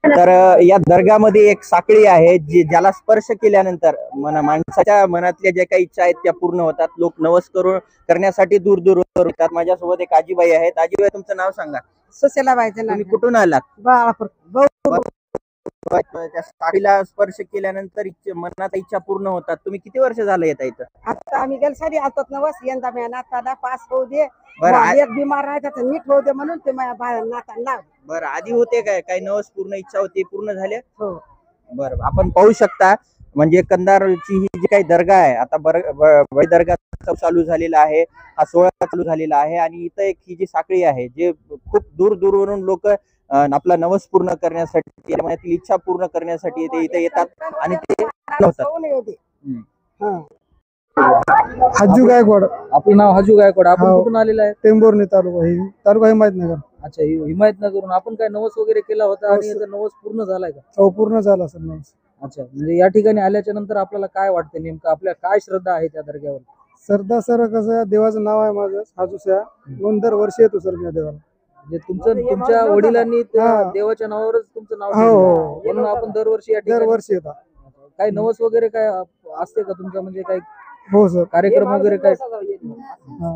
तर या दर्गामध्ये एक साखळी आहे ज्याला स्पर्श केल्यानंतर माणसाच्या मनातल्या ज्या काही इच्छा आहेत त्या पूर्ण होतात. लोक नवस करण्यासाठी दूर दूर येतात. माझ्यासोबत एक आजीबाई आहेत. आजीबाई, तुमचं नाव सांगा. सुशीलाबाई. तुम्ही कुठून आलात? बाळापूर. त्या साखळीला स्पर्श केल्यानंतर मनात इच्छा पूर्ण होतात. तुम्ही किती वर्ष झालं येता इथं? आता आम्ही गेल सारी आलतो नवस, यंदा माझ्या नाताला पास होऊ दे, बरं. एक बिमार राहायचा तर नीट होऊ दे म्हणून ते माझ्या नाताला. बरं, आधी होते काय काही नवस पूर्ण इच्छा होती पूर्ण झाल्या? हो. बरं, आपण पाहू शकता म्हणजे कंधारची ही जी काही दर्गा आहे, आता बळी दर्गा चालू झालेला आहे, हा सोहळा चालू झालेला आहे आणि इथं एक ही जी साखळी आहे जे खूप दूर दूरवरून लोक आपला नवस पूर्ण करण्यासाठी, मनातील इच्छा पूर्ण करण्यासाठी ते इथे येतात आणि ते हज्जू गायकवाड. आपलं नाव हजू गायकवाड. आपण कुठून आलेला आहे? टेंभुर्णी तालुका हिमायतनगर. अच्छा, हिमायतनगरहून. आपण काय नवस वगैरे केला होता आणि नवस पूर्ण झालाय का? हो, पूर्ण झाला सर नवस. अच्छा, म्हणजे या ठिकाणी आल्याच्या नंतर आपल्याला काय वाटतं, नेमकं आपल्या काय श्रद्धा आहे त्या दर्ग्यावर? श्रद्धा सर कसं, देवाचं नाव आहे माझं हाजूसया. 2 वर्ष येतो सर मी देवाला. म्हणजे तुमच्या वडिलांनी देवाच्या नावावरच तुमचं नाव हो, म्हणून आपण दरवर्षी या ठिकाणी दरवर्षी येतात. काही नवस वगैरे काय असते का तुमचं, म्हणजे काही हो सर, कार्यक्रम वगैरे काय? हा.